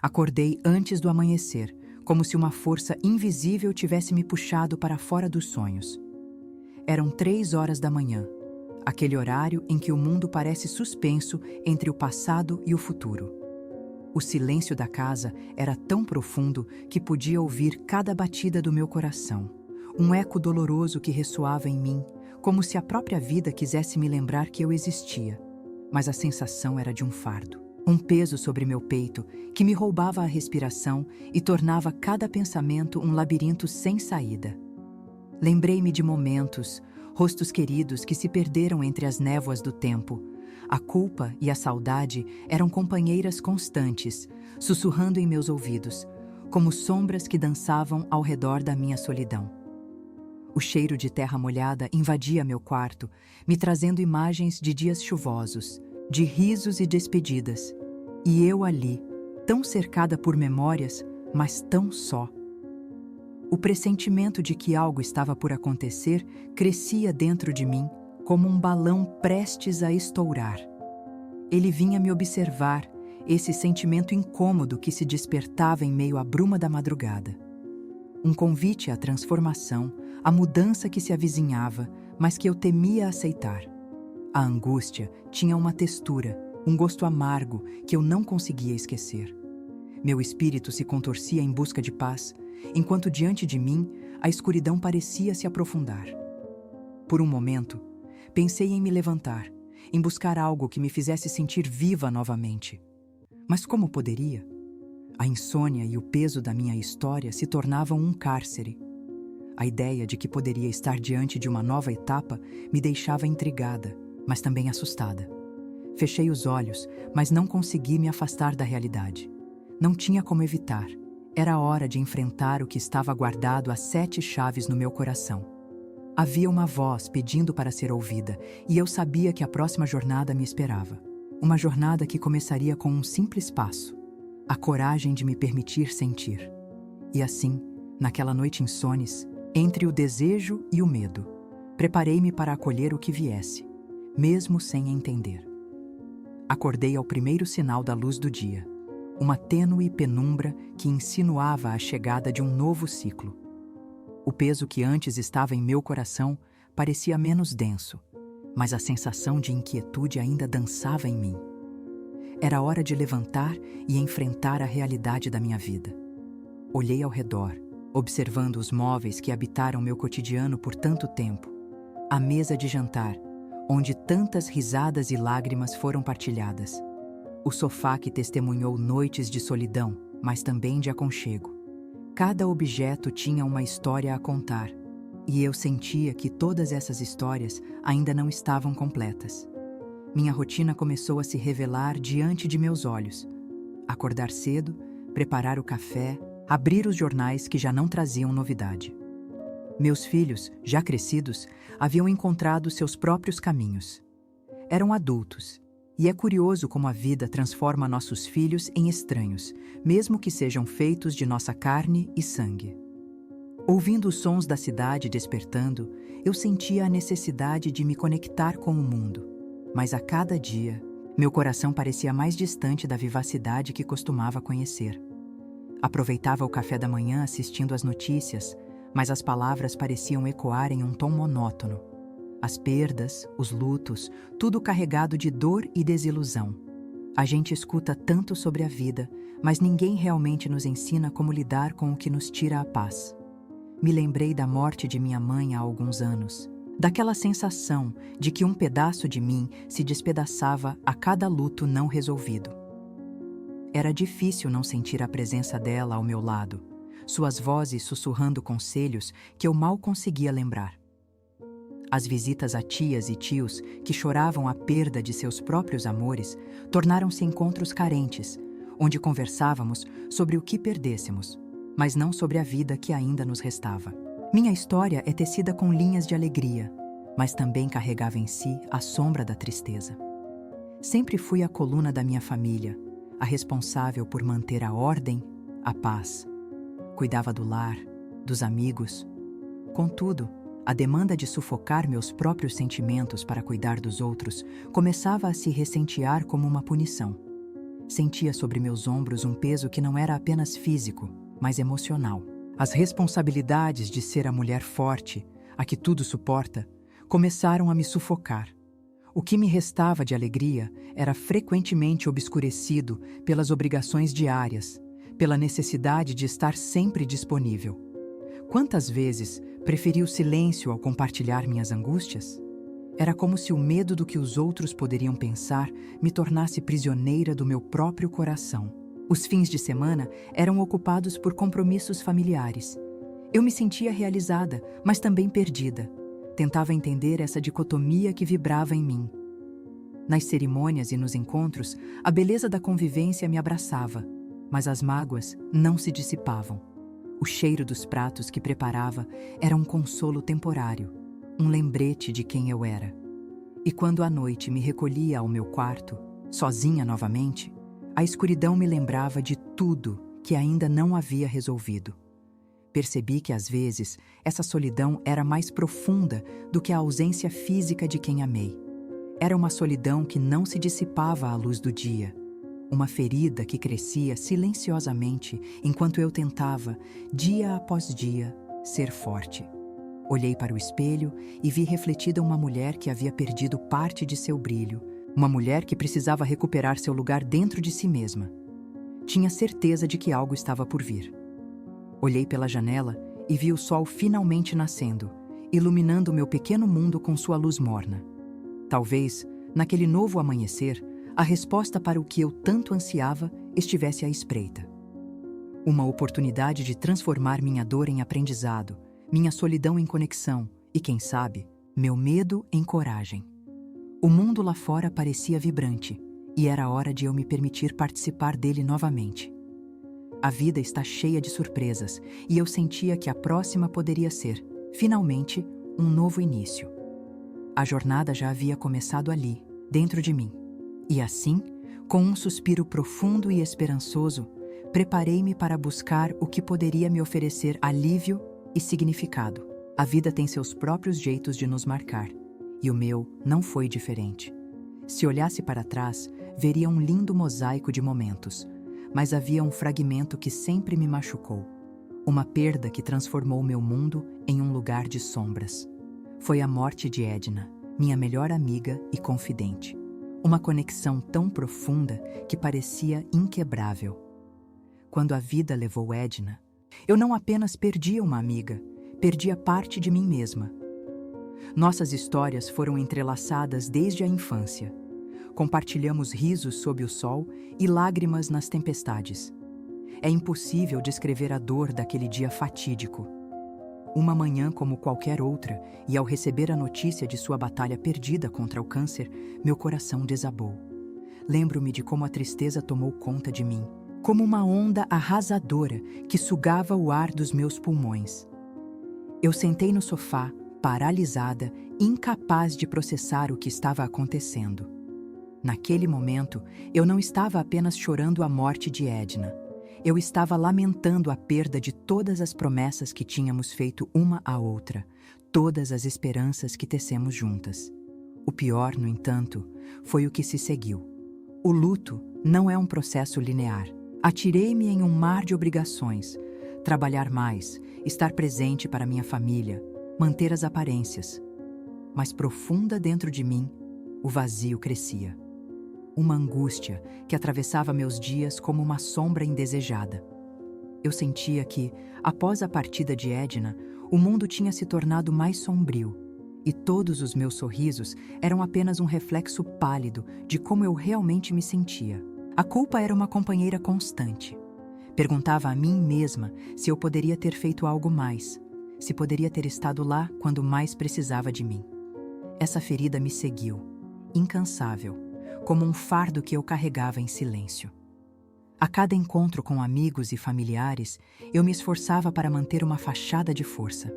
Acordei antes do amanhecer, como se uma força invisível tivesse me puxado para fora dos sonhos. Eram 3 horas da manhã, aquele horário em que o mundo parece suspenso entre o passado e o futuro. O silêncio da casa era tão profundo que podia ouvir cada batida do meu coração, um eco doloroso que ressoava em mim, como se a própria vida quisesse me lembrar que eu existia. Mas a sensação era de um fardo, um peso sobre meu peito que me roubava a respiração e tornava cada pensamento um labirinto sem saída. Lembrei-me de momentos, rostos queridos que se perderam entre as névoas do tempo. A culpa e a saudade eram companheiras constantes, sussurrando em meus ouvidos, como sombras que dançavam ao redor da minha solidão. O cheiro de terra molhada invadia meu quarto, me trazendo imagens de dias chuvosos, de risos e despedidas. E eu ali, tão cercada por memórias, mas tão só. O pressentimento de que algo estava por acontecer crescia dentro de mim, como um balão prestes a estourar. Ele vinha me observar, esse sentimento incômodo que se despertava em meio à bruma da madrugada. Um convite à transformação, à mudança que se avizinhava, mas que eu temia aceitar. A angústia tinha uma textura, um gosto amargo que eu não conseguia esquecer. Meu espírito se contorcia em busca de paz, enquanto diante de mim a escuridão parecia se aprofundar. Por um momento, pensei em me levantar, em buscar algo que me fizesse sentir viva novamente. Mas como poderia? A insônia e o peso da minha história se tornavam um cárcere. A ideia de que poderia estar diante de uma nova etapa me deixava intrigada, mas também assustada. Fechei os olhos, mas não consegui me afastar da realidade. Não tinha como evitar. Era hora de enfrentar o que estava guardado a 7 chaves no meu coração. Havia uma voz pedindo para ser ouvida, e eu sabia que a próxima jornada me esperava. Uma jornada que começaria com um simples passo: a coragem de me permitir sentir. E assim, naquela noite insones, entre o desejo e o medo, preparei-me para acolher o que viesse, mesmo sem entender. Acordei ao primeiro sinal da luz do dia, uma tênue penumbra que insinuava a chegada de um novo ciclo. O peso que antes estava em meu coração parecia menos denso, mas a sensação de inquietude ainda dançava em mim. Era hora de levantar e enfrentar a realidade da minha vida. Olhei ao redor, observando os móveis que habitaram meu cotidiano por tanto tempo. A mesa de jantar, onde tantas risadas e lágrimas foram partilhadas. O sofá que testemunhou noites de solidão, mas também de aconchego. Cada objeto tinha uma história a contar, e eu sentia que todas essas histórias ainda não estavam completas. Minha rotina começou a se revelar diante de meus olhos. Acordar cedo, preparar o café, abrir os jornais que já não traziam novidade. Meus filhos, já crescidos, haviam encontrado seus próprios caminhos. Eram adultos, e é curioso como a vida transforma nossos filhos em estranhos, mesmo que sejam feitos de nossa carne e sangue. Ouvindo os sons da cidade despertando, eu sentia a necessidade de me conectar com o mundo. Mas a cada dia, meu coração parecia mais distante da vivacidade que costumava conhecer. Aproveitava o café da manhã assistindo às notícias, mas as palavras pareciam ecoar em um tom monótono. As perdas, os lutos, tudo carregado de dor e desilusão. A gente escuta tanto sobre a vida, mas ninguém realmente nos ensina como lidar com o que nos tira a paz. Me lembrei da morte de minha mãe há alguns anos, daquela sensação de que um pedaço de mim se despedaçava a cada luto não resolvido. Era difícil não sentir a presença dela ao meu lado, suas vozes sussurrando conselhos que eu mal conseguia lembrar. As visitas a tias e tios que choravam a perda de seus próprios amores tornaram-se encontros carentes, onde conversávamos sobre o que perdêssemos, mas não sobre a vida que ainda nos restava. Minha história é tecida com linhas de alegria, mas também carregava em si a sombra da tristeza. Sempre fui a coluna da minha família, a responsável por manter a ordem, a paz. Cuidava do lar, dos amigos. Contudo, a demanda de sufocar meus próprios sentimentos para cuidar dos outros começava a se ressentear como uma punição. Sentia sobre meus ombros um peso que não era apenas físico, mas emocional. As responsabilidades de ser a mulher forte, a que tudo suporta, começaram a me sufocar. O que me restava de alegria era frequentemente obscurecido pelas obrigações diárias, pela necessidade de estar sempre disponível. Quantas vezes preferi o silêncio ao compartilhar minhas angústias? Era como se o medo do que os outros poderiam pensar me tornasse prisioneira do meu próprio coração. Os fins de semana eram ocupados por compromissos familiares. Eu me sentia realizada, mas também perdida. Tentava entender essa dicotomia que vibrava em mim. Nas cerimônias e nos encontros, a beleza da convivência me abraçava, mas as mágoas não se dissipavam. O cheiro dos pratos que preparava era um consolo temporário, um lembrete de quem eu era. E quando à noite me recolhia ao meu quarto, sozinha novamente, a escuridão me lembrava de tudo que ainda não havia resolvido. Percebi que às vezes essa solidão era mais profunda do que a ausência física de quem amei. Era uma solidão que não se dissipava à luz do dia, uma ferida que crescia silenciosamente enquanto eu tentava, dia após dia, ser forte. Olhei para o espelho e vi refletida uma mulher que havia perdido parte de seu brilho, uma mulher que precisava recuperar seu lugar dentro de si mesma. Tinha certeza de que algo estava por vir. Olhei pela janela e vi o sol finalmente nascendo, iluminando o meu pequeno mundo com sua luz morna. Talvez, naquele novo amanhecer, a resposta para o que eu tanto ansiava estivesse à espreita. Uma oportunidade de transformar minha dor em aprendizado, minha solidão em conexão e, quem sabe, meu medo em coragem. O mundo lá fora parecia vibrante e era hora de eu me permitir participar dele novamente. A vida está cheia de surpresas e eu sentia que a próxima poderia ser, finalmente, um novo início. A jornada já havia começado ali, dentro de mim. E assim, com um suspiro profundo e esperançoso, preparei-me para buscar o que poderia me oferecer alívio e significado. A vida tem seus próprios jeitos de nos marcar, e o meu não foi diferente. Se olhasse para trás, veria um lindo mosaico de momentos, mas havia um fragmento que sempre me machucou, uma perda que transformou meu mundo em um lugar de sombras. Foi a morte de Edna, minha melhor amiga e confidente. Uma conexão tão profunda que parecia inquebrável. Quando a vida levou Edna, eu não apenas perdia uma amiga, perdia parte de mim mesma. Nossas histórias foram entrelaçadas desde a infância. Compartilhamos risos sob o sol e lágrimas nas tempestades. É impossível descrever a dor daquele dia fatídico. Uma manhã como qualquer outra, e ao receber a notícia de sua batalha perdida contra o câncer, meu coração desabou. Lembro-me de como a tristeza tomou conta de mim, como uma onda arrasadora que sugava o ar dos meus pulmões. Eu sentei no sofá, paralisada, incapaz de processar o que estava acontecendo. Naquele momento, eu não estava apenas chorando a morte de Edna. Eu estava lamentando a perda de todas as promessas que tínhamos feito uma à outra, todas as esperanças que tecemos juntas. O pior, no entanto, foi o que se seguiu. O luto não é um processo linear. Atirei-me em um mar de obrigações. Trabalhar mais, estar presente para minha família, manter as aparências. Mas profunda dentro de mim, o vazio crescia. Uma angústia que atravessava meus dias como uma sombra indesejada. Eu sentia que, após a partida de Edna, o mundo tinha se tornado mais sombrio, e todos os meus sorrisos eram apenas um reflexo pálido de como eu realmente me sentia. A culpa era uma companheira constante. Perguntava a mim mesma se eu poderia ter feito algo mais, se poderia ter estado lá quando mais precisava de mim. Essa ferida me seguiu, incansável, como um fardo que eu carregava em silêncio. A cada encontro com amigos e familiares, eu me esforçava para manter uma fachada de força.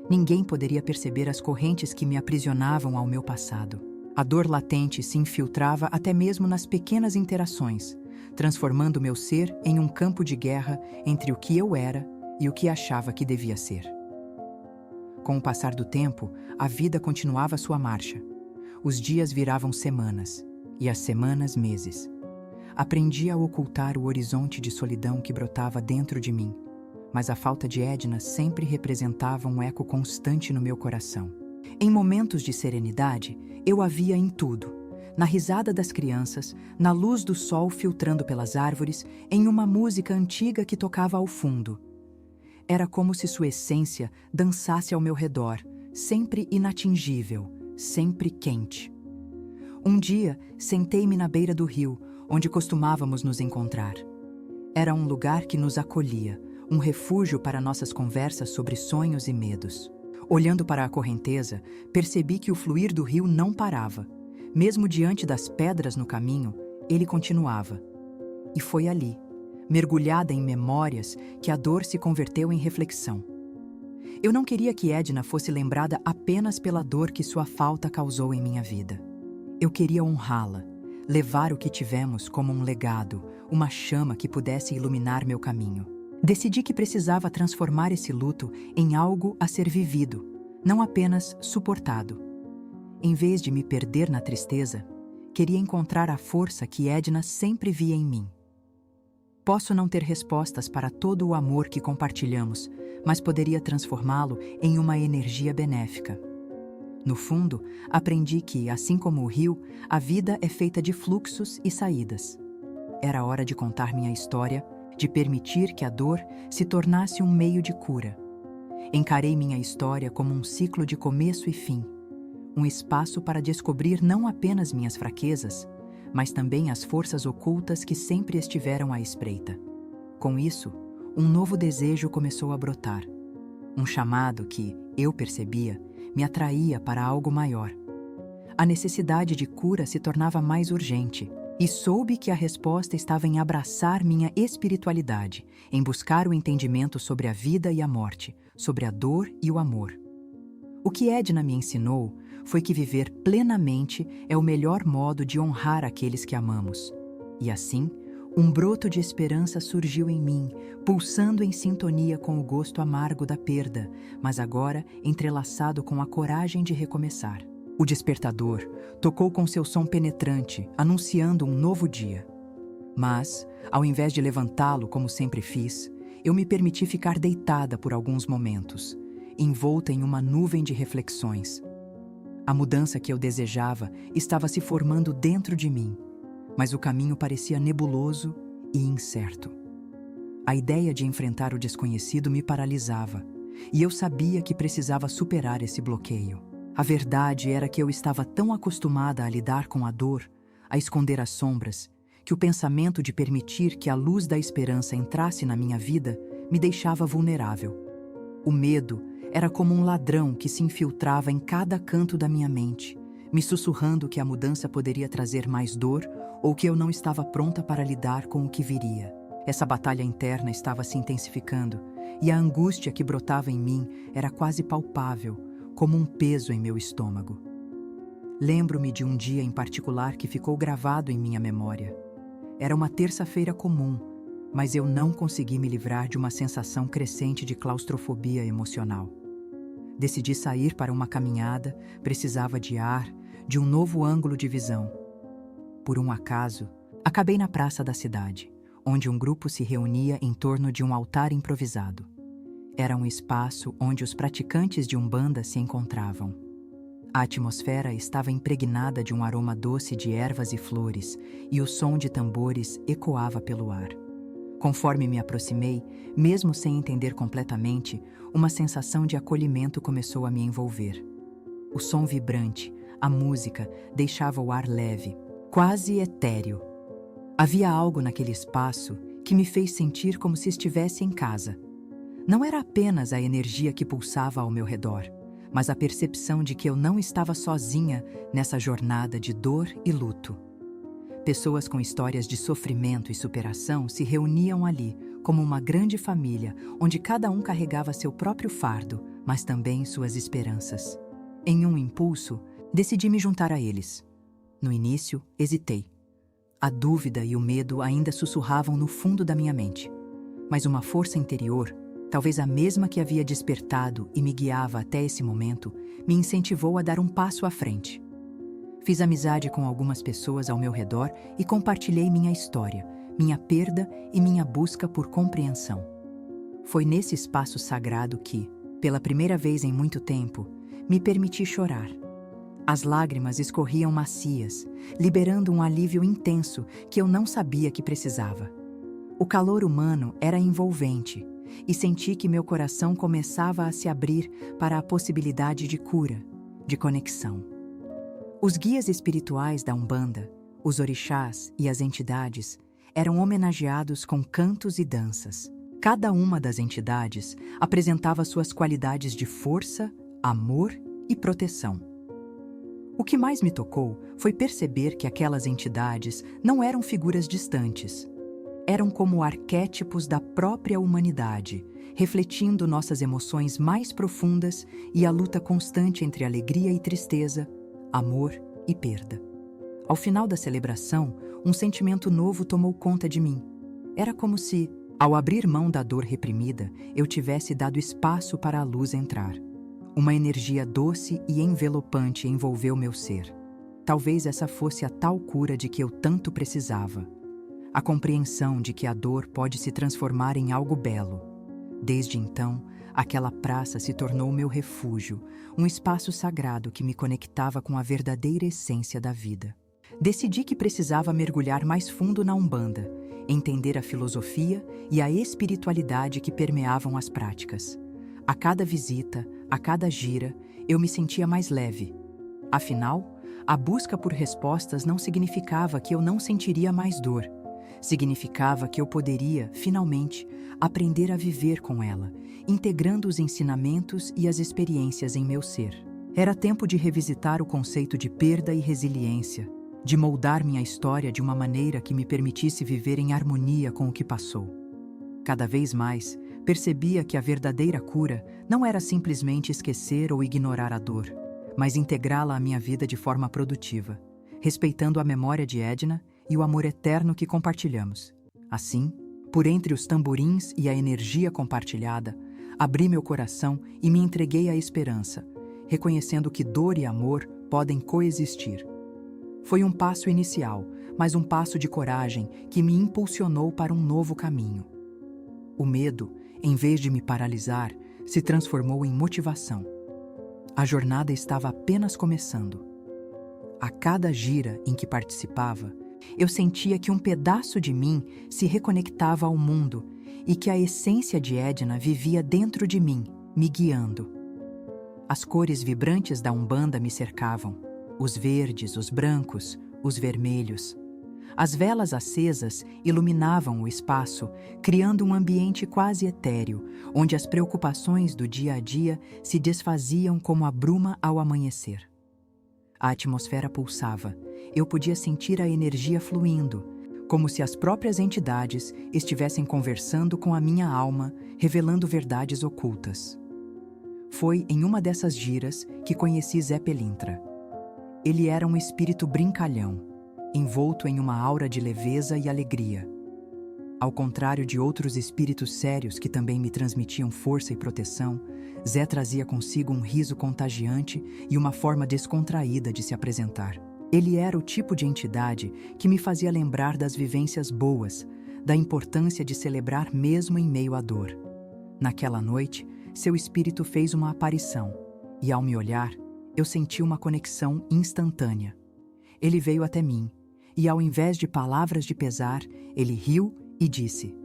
Ninguém poderia perceber as correntes que me aprisionavam ao meu passado. A dor latente se infiltrava até mesmo nas pequenas interações, transformando meu ser em um campo de guerra entre o que eu era e o que achava que devia ser. Com o passar do tempo, a vida continuava sua marcha. Os dias viravam semanas, e as semanas meses. Aprendi a ocultar o horizonte de solidão que brotava dentro de mim, mas a falta de Edna sempre representava um eco constante no meu coração. Em momentos de serenidade, eu a via em tudo. Na risada das crianças, na luz do sol filtrando pelas árvores, em uma música antiga que tocava ao fundo. Era como se sua essência dançasse ao meu redor, sempre inatingível, sempre quente. Um dia, sentei-me na beira do rio, onde costumávamos nos encontrar. Era um lugar que nos acolhia, um refúgio para nossas conversas sobre sonhos e medos. Olhando para a correnteza, percebi que o fluir do rio não parava. Mesmo diante das pedras no caminho, ele continuava. E foi ali, mergulhada em memórias, que a dor se converteu em reflexão. Eu não queria que Edna fosse lembrada apenas pela dor que sua falta causou em minha vida. Eu queria honrá-la, levar o que tivemos como um legado, uma chama que pudesse iluminar meu caminho. Decidi que precisava transformar esse luto em algo a ser vivido, não apenas suportado. Em vez de me perder na tristeza, queria encontrar a força que Edna sempre via em mim. Posso não ter respostas para todo o amor que compartilhamos, mas poderia transformá-lo em uma energia benéfica. No fundo, aprendi que, assim como o rio, a vida é feita de fluxos e saídas. Era hora de contar minha história, de permitir que a dor se tornasse um meio de cura. Encarei minha história como um ciclo de começo e fim, um espaço para descobrir não apenas minhas fraquezas, mas também as forças ocultas que sempre estiveram à espreita. Com isso, um novo desejo começou a brotar. Um chamado que, eu percebia, me atraía para algo maior. A necessidade de cura se tornava mais urgente, e soube que a resposta estava em abraçar minha espiritualidade, em buscar o entendimento sobre a vida e a morte, sobre a dor e o amor. O que Edna me ensinou foi que viver plenamente é o melhor modo de honrar aqueles que amamos. E assim, um broto de esperança surgiu em mim, pulsando em sintonia com o gosto amargo da perda, mas agora entrelaçado com a coragem de recomeçar. O despertador tocou com seu som penetrante, anunciando um novo dia. Mas, ao invés de levantá-lo como sempre fiz, eu me permiti ficar deitada por alguns momentos, envolta em uma nuvem de reflexões. A mudança que eu desejava estava se formando dentro de mim, mas o caminho parecia nebuloso e incerto. A ideia de enfrentar o desconhecido me paralisava, e eu sabia que precisava superar esse bloqueio. A verdade era que eu estava tão acostumada a lidar com a dor, a esconder as sombras, que o pensamento de permitir que a luz da esperança entrasse na minha vida me deixava vulnerável. O medo era como um ladrão que se infiltrava em cada canto da minha mente, me sussurrando que a mudança poderia trazer mais dor ou que eu não estava pronta para lidar com o que viria. Essa batalha interna estava se intensificando, e a angústia que brotava em mim era quase palpável, como um peso em meu estômago. Lembro-me de um dia em particular que ficou gravado em minha memória. Era uma terça-feira comum, mas eu não consegui me livrar de uma sensação crescente de claustrofobia emocional. Decidi sair para uma caminhada, precisava de ar, de um novo ângulo de visão. Por um acaso, acabei na praça da cidade, onde um grupo se reunia em torno de um altar improvisado. Era um espaço onde os praticantes de Umbanda se encontravam. A atmosfera estava impregnada de um aroma doce de ervas e flores, e o som de tambores ecoava pelo ar. Conforme me aproximei, mesmo sem entender completamente, uma sensação de acolhimento começou a me envolver. O som vibrante, a música, deixava o ar leve, quase etéreo. Havia algo naquele espaço que me fez sentir como se estivesse em casa. Não era apenas a energia que pulsava ao meu redor, mas a percepção de que eu não estava sozinha nessa jornada de dor e luto. Pessoas com histórias de sofrimento e superação se reuniam ali, como uma grande família, onde cada um carregava seu próprio fardo, mas também suas esperanças. Em um impulso, decidi me juntar a eles. No início, hesitei. A dúvida e o medo ainda sussurravam no fundo da minha mente, mas uma força interior, talvez a mesma que havia despertado e me guiava até esse momento, me incentivou a dar um passo à frente. Fiz amizade com algumas pessoas ao meu redor e compartilhei minha história, minha perda e minha busca por compreensão. Foi nesse espaço sagrado que, pela primeira vez em muito tempo, me permiti chorar. As lágrimas escorriam macias, liberando um alívio intenso que eu não sabia que precisava. O calor humano era envolvente e senti que meu coração começava a se abrir para a possibilidade de cura, de conexão. Os guias espirituais da Umbanda, os orixás e as entidades eram homenageados com cantos e danças. Cada uma das entidades apresentava suas qualidades de força, amor e proteção. O que mais me tocou foi perceber que aquelas entidades não eram figuras distantes. Eram como arquétipos da própria humanidade, refletindo nossas emoções mais profundas e a luta constante entre alegria e tristeza, amor e perda. Ao final da celebração, um sentimento novo tomou conta de mim. Era como se, ao abrir mão da dor reprimida, eu tivesse dado espaço para a luz entrar. Uma energia doce e envelopante envolveu meu ser. Talvez essa fosse a tal cura de que eu tanto precisava. A compreensão de que a dor pode se transformar em algo belo. Desde então, aquela praça se tornou meu refúgio, um espaço sagrado que me conectava com a verdadeira essência da vida. Decidi que precisava mergulhar mais fundo na Umbanda, entender a filosofia e a espiritualidade que permeavam as práticas. A cada visita, a cada gira, eu me sentia mais leve. Afinal, a busca por respostas não significava que eu não sentiria mais dor. Significava que eu poderia, finalmente, aprender a viver com ela, integrando os ensinamentos e as experiências em meu ser. Era tempo de revisitar o conceito de perda e resiliência, de moldar minha história de uma maneira que me permitisse viver em harmonia com o que passou. Cada vez mais, percebia que a verdadeira cura não era simplesmente esquecer ou ignorar a dor, mas integrá-la à minha vida de forma produtiva, respeitando a memória de Edna e o amor eterno que compartilhamos. Assim, por entre os tamborins e a energia compartilhada, abri meu coração e me entreguei à esperança, reconhecendo que dor e amor podem coexistir. Foi um passo inicial, mas um passo de coragem que me impulsionou para um novo caminho. O medo, em vez de me paralisar, se transformou em motivação. A jornada estava apenas começando. A cada gira em que participava, eu sentia que um pedaço de mim se reconectava ao mundo e que a essência de Edna vivia dentro de mim, me guiando. As cores vibrantes da Umbanda me cercavam, os verdes, os brancos, os vermelhos. As velas acesas iluminavam o espaço, criando um ambiente quase etéreo, onde as preocupações do dia a dia se desfaziam como a bruma ao amanhecer. A atmosfera pulsava. Eu podia sentir a energia fluindo, como se as próprias entidades estivessem conversando com a minha alma, revelando verdades ocultas. Foi em uma dessas giras que conheci Zé Pelintra. Ele era um espírito brincalhão, envolto em uma aura de leveza e alegria. Ao contrário de outros espíritos sérios que também me transmitiam força e proteção, Zé trazia consigo um riso contagiante e uma forma descontraída de se apresentar. Ele era o tipo de entidade que me fazia lembrar das vivências boas, da importância de celebrar mesmo em meio à dor. Naquela noite, seu espírito fez uma aparição, e ao me olhar, eu senti uma conexão instantânea. Ele veio até mim, e ao invés de palavras de pesar, ele riu e disse: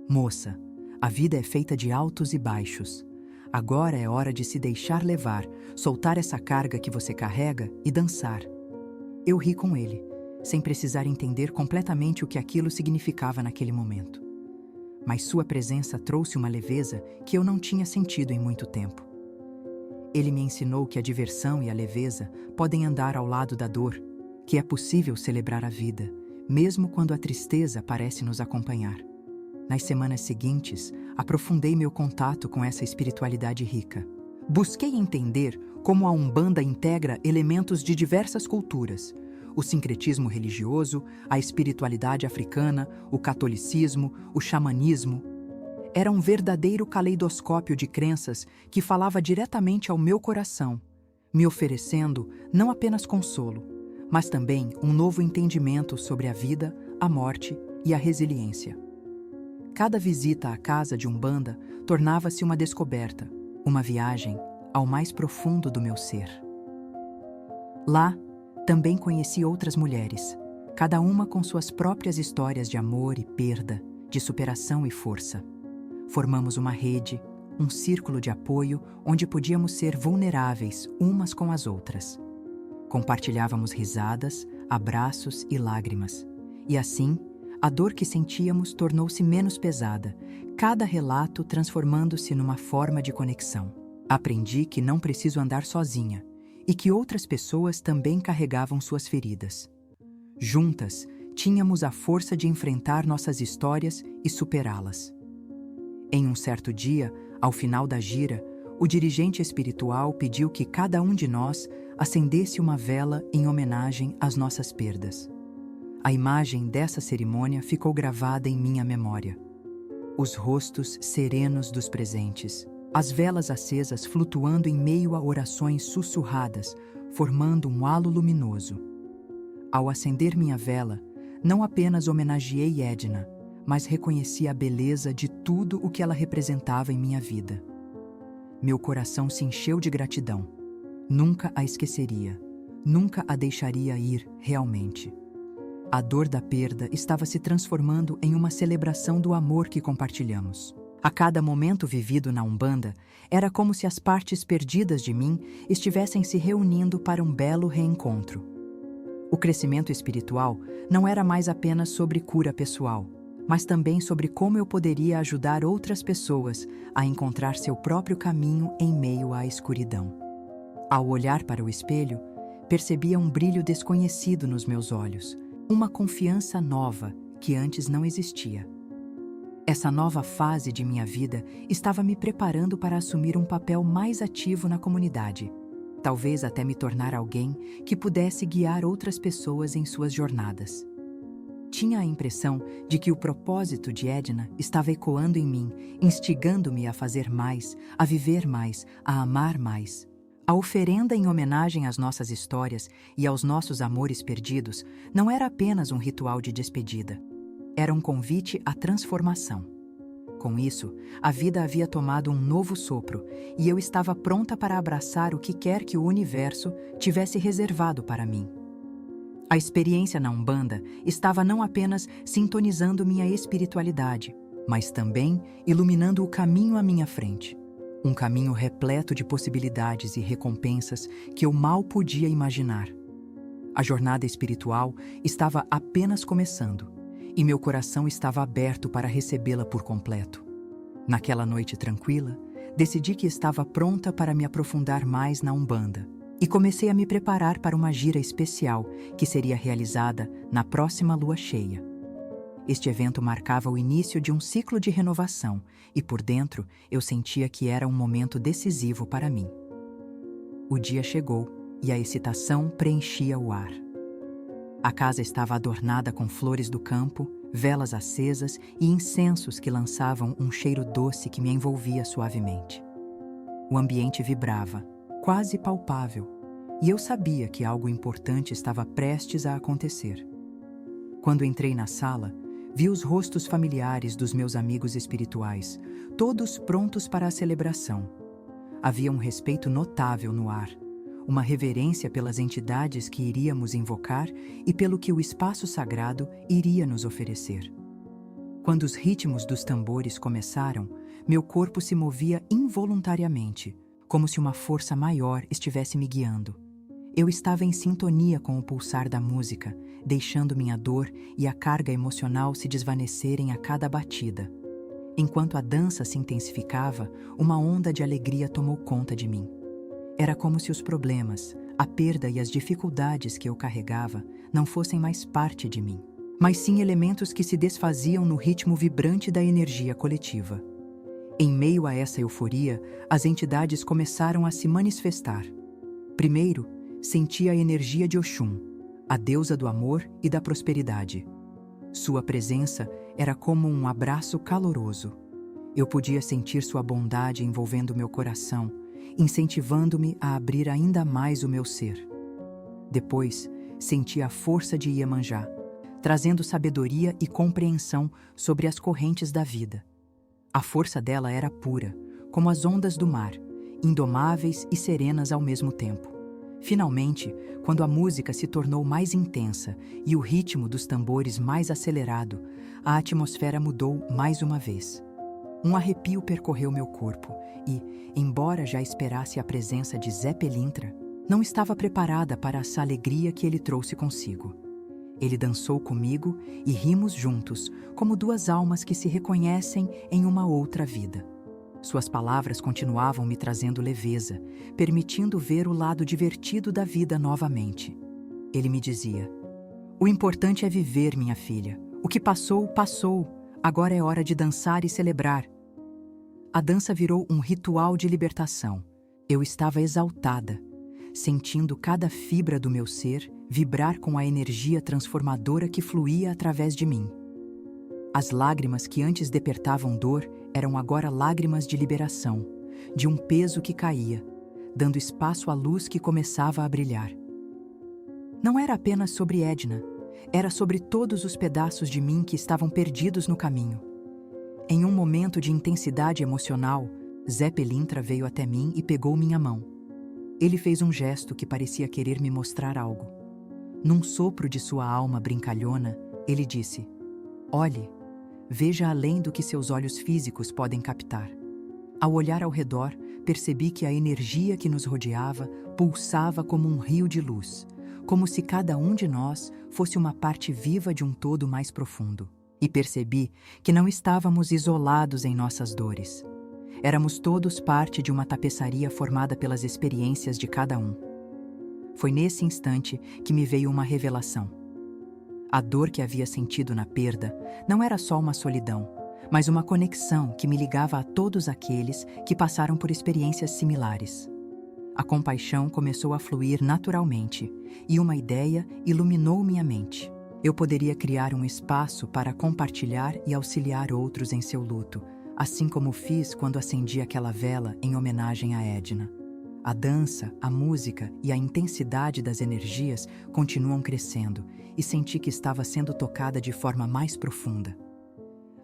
"Moça, a vida é feita de altos e baixos. Agora é hora de se deixar levar, soltar essa carga que você carrega e dançar." Eu ri com ele, sem precisar entender completamente o que aquilo significava naquele momento. Mas sua presença trouxe uma leveza que eu não tinha sentido em muito tempo. Ele me ensinou que a diversão e a leveza podem andar ao lado da dor, que é possível celebrar a vida, mesmo quando a tristeza parece nos acompanhar. Nas semanas seguintes, aprofundei meu contato com essa espiritualidade rica. Busquei entender como a Umbanda integra elementos de diversas culturas: o sincretismo religioso, a espiritualidade africana, o catolicismo, o xamanismo. Era um verdadeiro caleidoscópio de crenças que falava diretamente ao meu coração, me oferecendo não apenas consolo, mas também um novo entendimento sobre a vida, a morte e a resiliência. Cada visita à casa de Umbanda tornava-se uma descoberta, uma viagem ao mais profundo do meu ser. Lá, também conheci outras mulheres, cada uma com suas próprias histórias de amor e perda, de superação e força. Formamos uma rede, um círculo de apoio onde podíamos ser vulneráveis umas com as outras. Compartilhávamos risadas, abraços e lágrimas. E assim, a dor que sentíamos tornou-se menos pesada, cada relato transformando-se numa forma de conexão. Aprendi que não preciso andar sozinha e que outras pessoas também carregavam suas feridas. Juntas, tínhamos a força de enfrentar nossas histórias e superá-las. Em um certo dia, ao final da gira, o dirigente espiritual pediu que cada um de nós acendesse uma vela em homenagem às nossas perdas. A imagem dessa cerimônia ficou gravada em minha memória. Os rostos serenos dos presentes, as velas acesas flutuando em meio a orações sussurradas, formando um halo luminoso. Ao acender minha vela, não apenas homenageei Edna, mas reconheci a beleza de tudo o que ela representava em minha vida. Meu coração se encheu de gratidão. Nunca a esqueceria, nunca a deixaria ir realmente. A dor da perda estava se transformando em uma celebração do amor que compartilhamos. A cada momento vivido na Umbanda, era como se as partes perdidas de mim estivessem se reunindo para um belo reencontro. O crescimento espiritual não era mais apenas sobre cura pessoal, mas também sobre como eu poderia ajudar outras pessoas a encontrar seu próprio caminho em meio à escuridão. Ao olhar para o espelho, percebia um brilho desconhecido nos meus olhos, uma confiança nova que antes não existia. Essa nova fase de minha vida estava me preparando para assumir um papel mais ativo na comunidade, talvez até me tornar alguém que pudesse guiar outras pessoas em suas jornadas. Tinha a impressão de que o propósito de Edna estava ecoando em mim, instigando-me a fazer mais, a viver mais, a amar mais. A oferenda em homenagem às nossas histórias e aos nossos amores perdidos não era apenas um ritual de despedida. Era um convite à transformação. Com isso, a vida havia tomado um novo sopro e eu estava pronta para abraçar o que quer que o universo tivesse reservado para mim. A experiência na Umbanda estava não apenas sintonizando minha espiritualidade, mas também iluminando o caminho à minha frente. Um caminho repleto de possibilidades e recompensas que eu mal podia imaginar. A jornada espiritual estava apenas começando, e meu coração estava aberto para recebê-la por completo. Naquela noite tranquila, decidi que estava pronta para me aprofundar mais na Umbanda, e comecei a me preparar para uma gira especial que seria realizada na próxima lua cheia. Este evento marcava o início de um ciclo de renovação e, por dentro, eu sentia que era um momento decisivo para mim. O dia chegou e a excitação preenchia o ar. A casa estava adornada com flores do campo, velas acesas e incensos que lançavam um cheiro doce que me envolvia suavemente. O ambiente vibrava, quase palpável, e eu sabia que algo importante estava prestes a acontecer. Quando entrei na sala, vi os rostos familiares dos meus amigos espirituais, todos prontos para a celebração. Havia um respeito notável no ar, uma reverência pelas entidades que iríamos invocar e pelo que o espaço sagrado iria nos oferecer. Quando os ritmos dos tambores começaram, meu corpo se movia involuntariamente, como se uma força maior estivesse me guiando. Eu estava em sintonia com o pulsar da música, deixando minha dor e a carga emocional se desvanecerem a cada batida. Enquanto a dança se intensificava, uma onda de alegria tomou conta de mim. Era como se os problemas, a perda e as dificuldades que eu carregava não fossem mais parte de mim, mas sim elementos que se desfaziam no ritmo vibrante da energia coletiva. Em meio a essa euforia, as entidades começaram a se manifestar. Primeiro, senti a energia de Oxum, a deusa do amor e da prosperidade. Sua presença era como um abraço caloroso. Eu podia sentir sua bondade envolvendo meu coração, incentivando-me a abrir ainda mais o meu ser. Depois, senti a força de Iemanjá, trazendo sabedoria e compreensão sobre as correntes da vida. A força dela era pura, como as ondas do mar, indomáveis e serenas ao mesmo tempo. Finalmente, quando a música se tornou mais intensa e o ritmo dos tambores mais acelerado, a atmosfera mudou mais uma vez. Um arrepio percorreu meu corpo e, embora já esperasse a presença de Zé Pelintra, não estava preparada para essa alegria que ele trouxe consigo. Ele dançou comigo e rimos juntos, como duas almas que se reconhecem em uma outra vida. Suas palavras continuavam me trazendo leveza, permitindo ver o lado divertido da vida novamente. Ele me dizia: "O importante é viver, minha filha. O que passou, passou. Agora é hora de dançar e celebrar." A dança virou um ritual de libertação. Eu estava exaltada, sentindo cada fibra do meu ser vibrar com a energia transformadora que fluía através de mim. As lágrimas que antes despertavam dor eram agora lágrimas de liberação, de um peso que caía, dando espaço à luz que começava a brilhar. Não era apenas sobre Edna, era sobre todos os pedaços de mim que estavam perdidos no caminho. Em um momento de intensidade emocional, Zé Pelintra veio até mim e pegou minha mão. Ele fez um gesto que parecia querer me mostrar algo. Num sopro de sua alma brincalhona, ele disse: "Olhe, veja além do que seus olhos físicos podem captar." Ao olhar ao redor, percebi que a energia que nos rodeava pulsava como um rio de luz, como se cada um de nós fosse uma parte viva de um todo mais profundo. E percebi que não estávamos isolados em nossas dores. Éramos todos parte de uma tapeçaria formada pelas experiências de cada um. Foi nesse instante que me veio uma revelação. A dor que havia sentido na perda não era só uma solidão, mas uma conexão que me ligava a todos aqueles que passaram por experiências similares. A compaixão começou a fluir naturalmente, e uma ideia iluminou minha mente. Eu poderia criar um espaço para compartilhar e auxiliar outros em seu luto, assim como fiz quando acendi aquela vela em homenagem a Edna. A dança, a música e a intensidade das energias continuam crescendo, e senti que estava sendo tocada de forma mais profunda.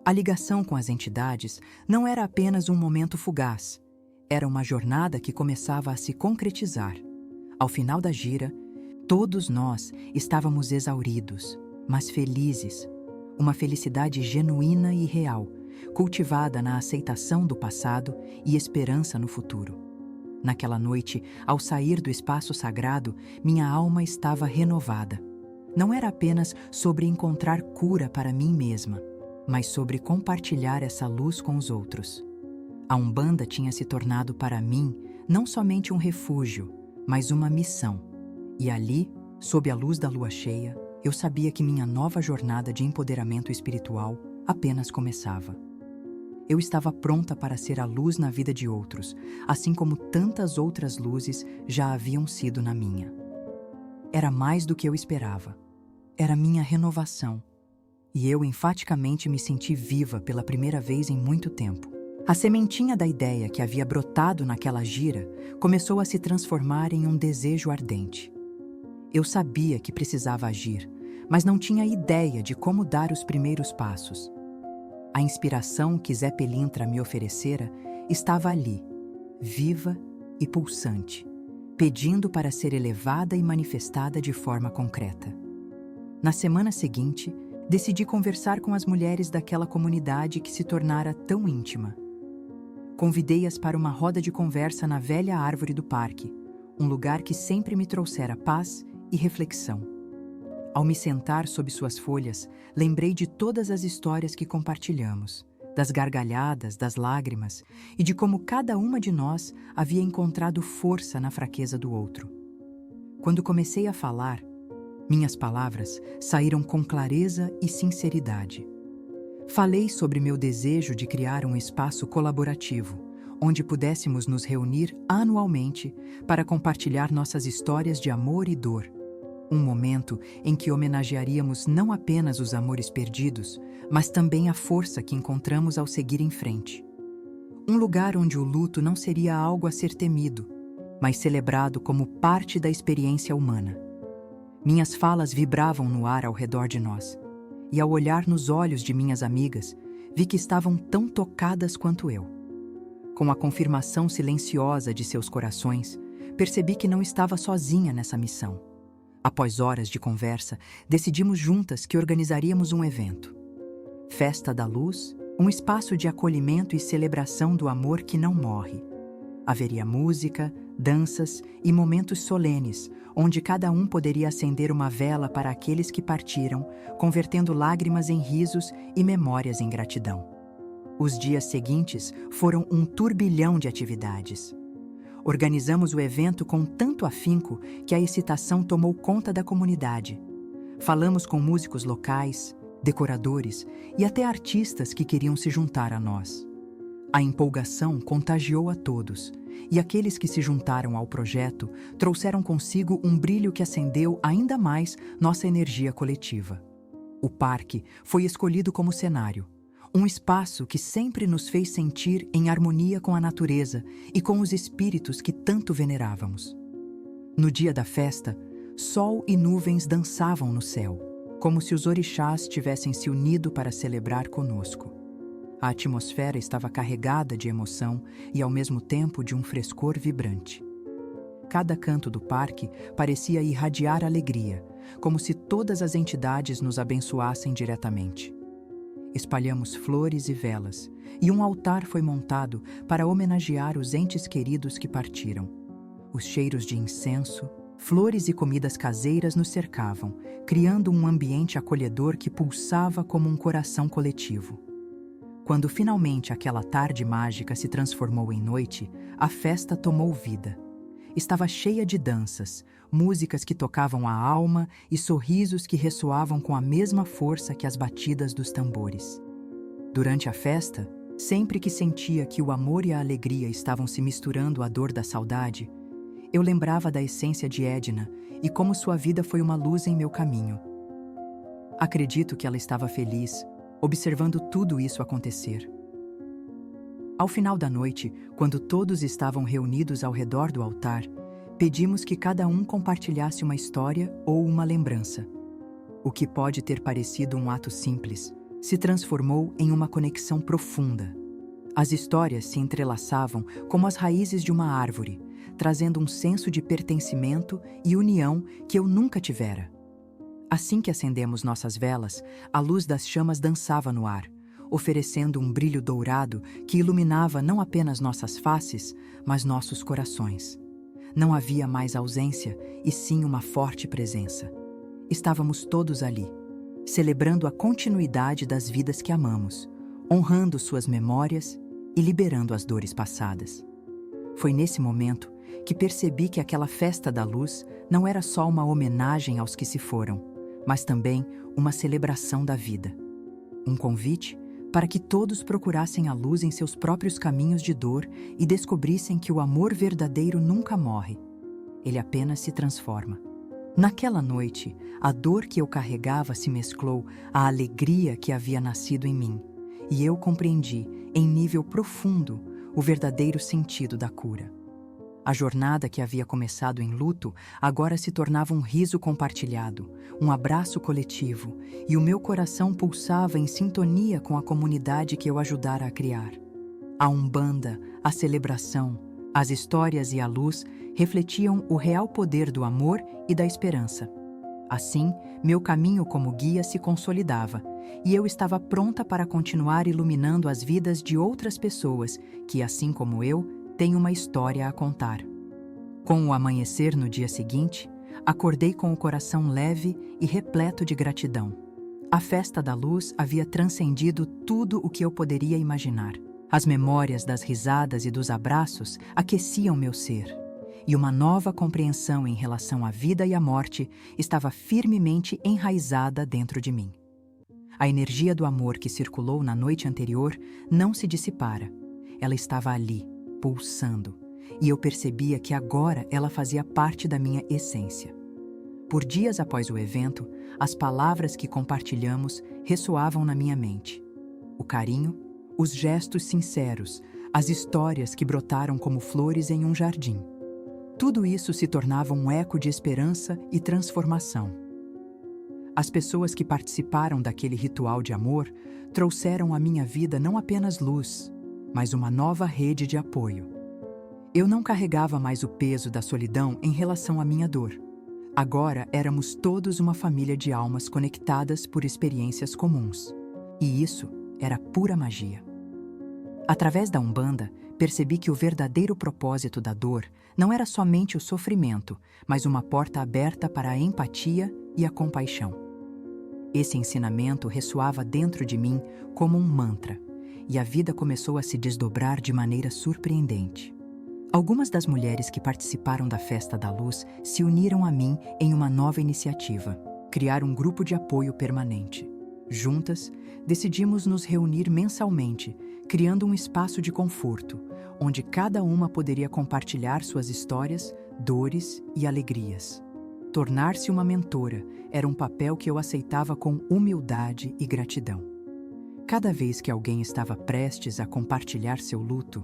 A ligação com as entidades não era apenas um momento fugaz, era uma jornada que começava a se concretizar. Ao final da gira, todos nós estávamos exauridos, mas felizes, uma felicidade genuína e real, cultivada na aceitação do passado e esperança no futuro. Naquela noite, ao sair do espaço sagrado, minha alma estava renovada. Não era apenas sobre encontrar cura para mim mesma, mas sobre compartilhar essa luz com os outros. A Umbanda tinha se tornado para mim não somente um refúgio, mas uma missão. E ali, sob a luz da lua cheia, eu sabia que minha nova jornada de empoderamento espiritual apenas começava. Eu estava pronta para ser a luz na vida de outros, assim como tantas outras luzes já haviam sido na minha. Era mais do que eu esperava. Era minha renovação. E eu enfaticamente me senti viva pela primeira vez em muito tempo. A sementinha da ideia que havia brotado naquela gira começou a se transformar em um desejo ardente. Eu sabia que precisava agir, mas não tinha ideia de como dar os primeiros passos. A inspiração que Zé Pelintra me oferecera estava ali, viva e pulsante, pedindo para ser elevada e manifestada de forma concreta. Na semana seguinte, decidi conversar com as mulheres daquela comunidade que se tornara tão íntima. Convidei-as para uma roda de conversa na velha árvore do parque, um lugar que sempre me trouxera paz e reflexão. Ao me sentar sob suas folhas, lembrei de todas as histórias que compartilhamos, das gargalhadas, das lágrimas e de como cada uma de nós havia encontrado força na fraqueza do outro. Quando comecei a falar, minhas palavras saíram com clareza e sinceridade. Falei sobre meu desejo de criar um espaço colaborativo, onde pudéssemos nos reunir anualmente para compartilhar nossas histórias de amor e dor. Um momento em que homenagearíamos não apenas os amores perdidos, mas também a força que encontramos ao seguir em frente. Um lugar onde o luto não seria algo a ser temido, mas celebrado como parte da experiência humana. Minhas falas vibravam no ar ao redor de nós, e ao olhar nos olhos de minhas amigas, vi que estavam tão tocadas quanto eu. Com a confirmação silenciosa de seus corações, percebi que não estava sozinha nessa missão. Após horas de conversa, decidimos juntas que organizaríamos um evento. Festa da Luz, um espaço de acolhimento e celebração do amor que não morre. Haveria música, danças e momentos solenes, onde cada um poderia acender uma vela para aqueles que partiram, convertendo lágrimas em risos e memórias em gratidão. Os dias seguintes foram um turbilhão de atividades. Organizamos o evento com tanto afinco que a excitação tomou conta da comunidade. Falamos com músicos locais, decoradores e até artistas que queriam se juntar a nós. A empolgação contagiou a todos, e aqueles que se juntaram ao projeto trouxeram consigo um brilho que acendeu ainda mais nossa energia coletiva. O parque foi escolhido como cenário, um espaço que sempre nos fez sentir em harmonia com a natureza e com os espíritos que tanto venerávamos. No dia da festa, sol e nuvens dançavam no céu, como se os orixás tivessem se unido para celebrar conosco. A atmosfera estava carregada de emoção e, ao mesmo tempo, de um frescor vibrante. Cada canto do parque parecia irradiar alegria, como se todas as entidades nos abençoassem diretamente. Espalhamos flores e velas, e um altar foi montado para homenagear os entes queridos que partiram. Os cheiros de incenso, flores e comidas caseiras nos cercavam, criando um ambiente acolhedor que pulsava como um coração coletivo. Quando finalmente aquela tarde mágica se transformou em noite, a festa tomou vida. Estava cheia de danças, músicas que tocavam a alma e sorrisos que ressoavam com a mesma força que as batidas dos tambores. Durante a festa, sempre que sentia que o amor e a alegria estavam se misturando à dor da saudade, eu lembrava da essência de Edna e como sua vida foi uma luz em meu caminho. Acredito que ela estava feliz, observando tudo isso acontecer. Ao final da noite, quando todos estavam reunidos ao redor do altar, pedimos que cada um compartilhasse uma história ou uma lembrança. O que pode ter parecido um ato simples, se transformou em uma conexão profunda. As histórias se entrelaçavam como as raízes de uma árvore, trazendo um senso de pertencimento e união que eu nunca tivera. Assim que acendemos nossas velas, a luz das chamas dançava no ar, oferecendo um brilho dourado que iluminava não apenas nossas faces, mas nossos corações. Não havia mais ausência, e sim uma forte presença. Estávamos todos ali, celebrando a continuidade das vidas que amamos, honrando suas memórias e liberando as dores passadas. Foi nesse momento que percebi que aquela festa da luz não era só uma homenagem aos que se foram, mas também uma celebração da vida. Um convite para que todos procurassem a luz em seus próprios caminhos de dor e descobrissem que o amor verdadeiro nunca morre. Ele apenas se transforma. Naquela noite, a dor que eu carregava se mesclou à alegria que havia nascido em mim, e eu compreendi, em nível profundo, o verdadeiro sentido da cura. A jornada que havia começado em luto agora se tornava um riso compartilhado, um abraço coletivo, e o meu coração pulsava em sintonia com a comunidade que eu ajudara a criar. A Umbanda, a celebração, as histórias e a luz refletiam o real poder do amor e da esperança. Assim, meu caminho como guia se consolidava, e eu estava pronta para continuar iluminando as vidas de outras pessoas que, assim como eu, têm uma história a contar. Com o amanhecer no dia seguinte, acordei com o coração leve e repleto de gratidão. A festa da luz havia transcendido tudo o que eu poderia imaginar. As memórias das risadas e dos abraços aqueciam meu ser, e uma nova compreensão em relação à vida e à morte estava firmemente enraizada dentro de mim. A energia do amor que circulou na noite anterior não se dissipara. Ela estava ali, pulsando, e eu percebia que agora ela fazia parte da minha essência. Por dias após o evento, as palavras que compartilhamos ressoavam na minha mente. O carinho, os gestos sinceros, as histórias que brotaram como flores em um jardim. Tudo isso se tornava um eco de esperança e transformação. As pessoas que participaram daquele ritual de amor trouxeram à minha vida não apenas luz, mas uma nova rede de apoio. Eu não carregava mais o peso da solidão em relação à minha dor. Agora éramos todos uma família de almas conectadas por experiências comuns. E isso era pura magia. Através da Umbanda, percebi que o verdadeiro propósito da dor não era somente o sofrimento, mas uma porta aberta para a empatia e a compaixão. Esse ensinamento ressoava dentro de mim como um mantra, e a vida começou a se desdobrar de maneira surpreendente. Algumas das mulheres que participaram da Festa da Luz se uniram a mim em uma nova iniciativa: criar um grupo de apoio permanente. Juntas, decidimos nos reunir mensalmente, criando um espaço de conforto, onde cada uma poderia compartilhar suas histórias, dores e alegrias. Tornar-se uma mentora era um papel que eu aceitava com humildade e gratidão. Cada vez que alguém estava prestes a compartilhar seu luto,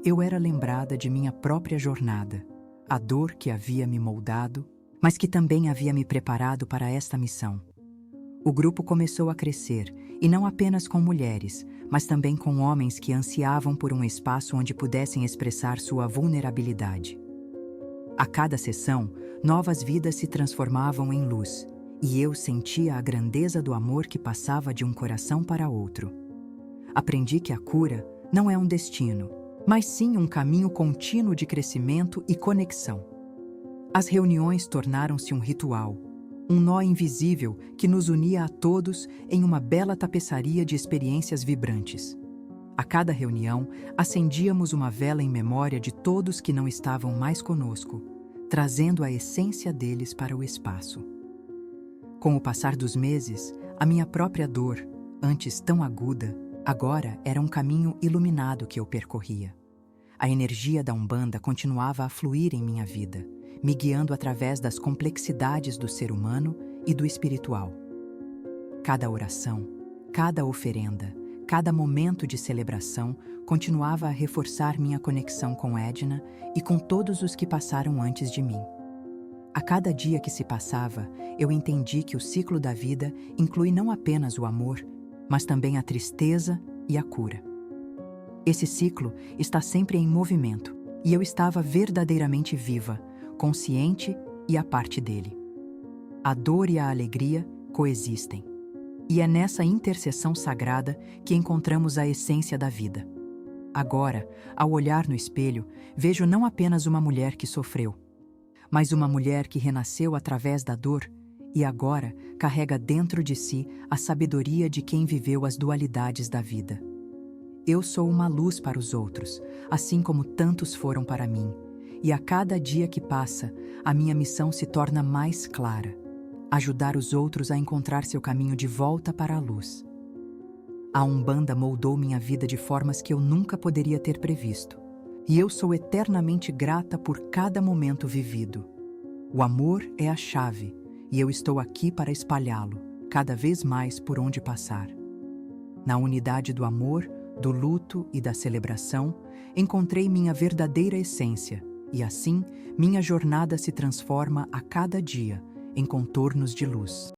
eu era lembrada de minha própria jornada, a dor que havia me moldado, mas que também havia me preparado para esta missão. O grupo começou a crescer, e não apenas com mulheres, mas também com homens que ansiavam por um espaço onde pudessem expressar sua vulnerabilidade. A cada sessão, novas vidas se transformavam em luz, e eu sentia a grandeza do amor que passava de um coração para outro. Aprendi que a cura não é um destino, mas sim um caminho contínuo de crescimento e conexão. As reuniões tornaram-se um ritual, um nó invisível que nos unia a todos em uma bela tapeçaria de experiências vibrantes. A cada reunião, acendíamos uma vela em memória de todos que não estavam mais conosco, trazendo a essência deles para o espaço. Com o passar dos meses, a minha própria dor, antes tão aguda, agora era um caminho iluminado que eu percorria. A energia da Umbanda continuava a fluir em minha vida, me guiando através das complexidades do ser humano e do espiritual. Cada oração, cada oferenda, cada momento de celebração continuava a reforçar minha conexão com Edna e com todos os que passaram antes de mim. A cada dia que se passava, eu entendi que o ciclo da vida inclui não apenas o amor, mas também a tristeza e a cura. Esse ciclo está sempre em movimento, e eu estava verdadeiramente viva, consciente e a parte dele. A dor e a alegria coexistem. E é nessa interseção sagrada que encontramos a essência da vida. Agora, ao olhar no espelho, vejo não apenas uma mulher que sofreu, mas uma mulher que renasceu através da dor e agora carrega dentro de si a sabedoria de quem viveu as dualidades da vida. Eu sou uma luz para os outros, assim como tantos foram para mim, e a cada dia que passa, a minha missão se torna mais clara: ajudar os outros a encontrar seu caminho de volta para a luz. A Umbanda moldou minha vida de formas que eu nunca poderia ter previsto, e eu sou eternamente grata por cada momento vivido. O amor é a chave, e eu estou aqui para espalhá-lo, cada vez mais por onde passar. Na unidade do amor, do luto e da celebração, encontrei minha verdadeira essência, e assim, minha jornada se transforma a cada dia em contornos de luz.